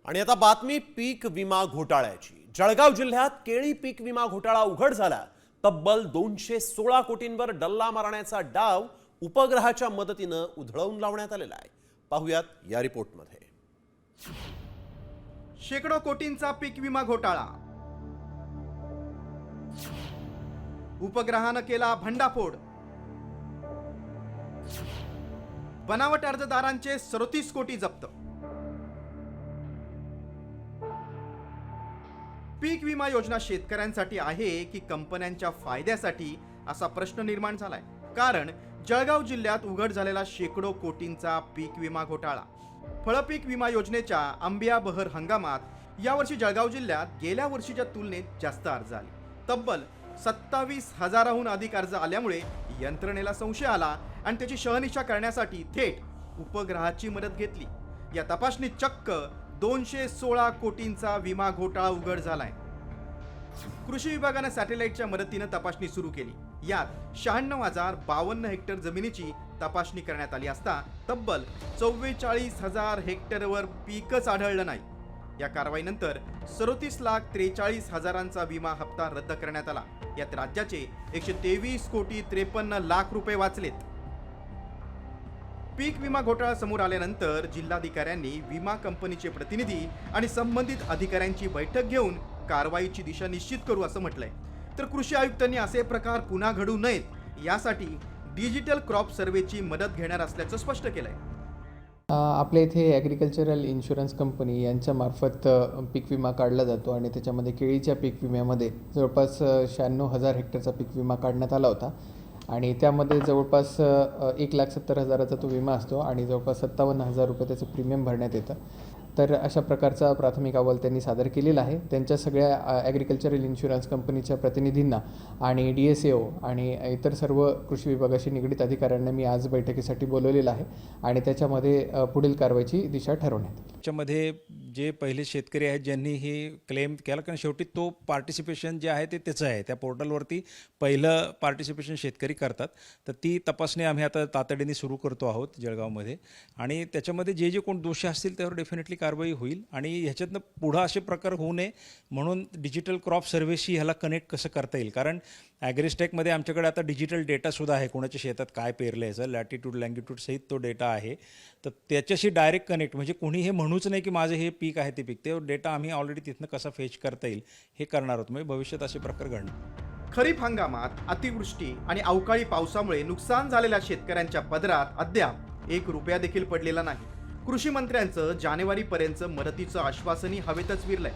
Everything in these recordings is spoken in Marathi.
आणि आता बातमी पीक विमा घोटाळ्याची। जळगाव जिल्ह्यात केळी पीक विमा घोटाळा उघड झाला। तब्बल 216 कोटींवर डल्ला मारण्याचा डाव उपग्रहाच्या मदतीने उधळवून लावण्यात आलेला आहे। पाहूयात या रिपोर्टमध्ये। शेकडो कोटींचा पीक विमा घोटाळा, उपग्रहानं केला भंडाफोड। बनावट अर्जदारांचे 37 कोटी जप्त। पीक विमा योजना शेतकऱ्यांसाठी आहे की कंपन्यांच्या फायद्यासाठी, असा प्रश्न निर्माण झालाय। कारण जळगाव जिल्ह्यात उघड झालेला शेकडो कोटींचा पीक विमा घोटाळा। फळपीक विमा योजनेच्या आंबिया बहर हंगामात यावर्षी जळगाव जिल्ह्यात गेल्या वर्षीच्या तुलनेत जास्त अर्ज आले। तब्बल 27,000हून अधिक अर्ज आल्यामुळे यंत्रणेला संशय आला आणि त्याची शहानिशा करण्यासाठी थेट उपग्रहाची मदत घेतली। या तपासणीत चक्क 216 कोटींचा विमा घोटाळा उघड झालाय। कृषी विभागाने सॅटेलाइटच्या मदतीने तपासणी सुरू केली। यात 96,052 हेक्टर जमिनीची तपासणी करण्यात आली असता तब्बल 44,000 हेक्टरवर पीकच आढळलं नाही। या कारवाईनंतर 37,43,000चा विमा हप्ता रद्द करण्यात आला। यात राज्याचे 123,53,00,000 रुपये वाचलेत। पीक विमा घोटाळा समोर आल्यानंतर जिल्हाधिकाऱ्यांनी विमा कंपनीचे प्रतिनिधी आणि संबंधित अधिकाऱ्यांची बैठक घेऊन कारवाईची दिशा निश्चित करू असं म्हटलंय। तर कृषी आयुक्तांनी असे प्रकार पुन्हा घडू नयेत यासाठी डिजिटल क्रॉप सर्वेची मदत घेणार असल्याचं स्पष्ट केलंय। आपल्या इथे ॲग्रिकल्चरल इन्शुरन्स कंपनी यांच्यामार्फत पीक विमा काढला जातो आणि त्याच्यामध्ये केळीच्या पीक विम्यामध्ये जवळपास 96,000 हेक्टरचा पीक विमा काढण्यात आला होता आणि त्यामध्ये जवळपास 1,70,000चा तो विमा असतो आणि जवळपास 57,000 रुपये त्याचं प्रीमियम भरण्यात येतं। तर अशा प्रकारचा प्राथमिक अहवाल त्यांनी सादर केलेला आहे। त्यांच्या सगळ्या ॲग्रिकल्चरल इन्शुरन्स कंपनीच्या प्रतिनिधींना आणि DSAO आणि इतर सर्व कृषी विभागाशी निगडीत अधिकाऱ्यांना मी आज बैठकीसाठी बोलवलेलं आहे आणि त्याच्यामध्ये पुढील कारवाईची दिशा ठरवण्यात येईल। त्याच्यामध्ये जे पहिले शेतकरी आहेत ज्यांनी ही क्लेम केला, कारण शेवटी तो पार्टिसिपेशन जे आहे ते त्याचं आहे, त्या पोर्टलवरती पहिलं पार्टिसिपेशन शेतकरी करतात। तर ती तपासणी आम्ही आता तातडीने सुरू करतो आहोत जळगावमध्ये आणि त्याच्यामध्ये जे जे कोण दोषी असतील त्यावर डेफिनेटली कारवाई होईल आणि ह्याच्यातनं पुढं असे प्रकार होऊ नये म्हणून डिजिटल क्रॉप सर्व्हेशी ह्याला कनेक्ट कसं करता येईल। कारण ॲग्रिस्टेकमध्ये आमच्याकडे आता डिजिटल डेटासुद्धा आहे, कोणाच्या शेतात काय पेरलं याचं लॅटिट्यूड लँगिट्यूड सहित तो डेटा आहे। तर त्याच्याशी डायरेक्ट कनेक्ट, म्हणजे कोणी हे म्हणूच नाही की माझं हे पीक आहे ते पीक, ते डेटा आम्ही ऑलरेडी तिथनं कसा फेच करता येईल हे करणार आहोत। म्हणजे भविष्यात असे प्रकार घडणार। खरीप हंगामात अतिवृष्टी आणि अवकाळी पावसामुळे नुकसान झालेल्या शेतकऱ्यांच्या पदरात अद्याप 1 रुपया देखील पडलेला नाही। कृषी मंत्र्यांचं जानेवारीपर्यंतचं मदतीचं आश्वासनही हवेतच विरलंय।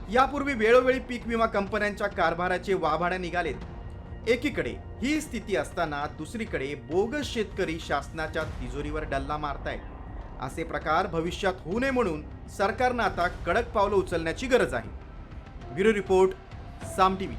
यापूर्वी वेळोवेळी पीक विमा कंपन्यांच्या कारभाराचे वाभाडे निघालेत। एकीकडे ही स्थिती असताना दुसरीकडे बोगस शेतकरी शासनाच्या तिजोरीवर डल्ला मारतायत। असे प्रकार भविष्यात होऊ नये म्हणून सरकारनं आता कडक पावलं उचलण्याची गरज आहे। ब्युरो रिपोर्ट, साम टीव्ही।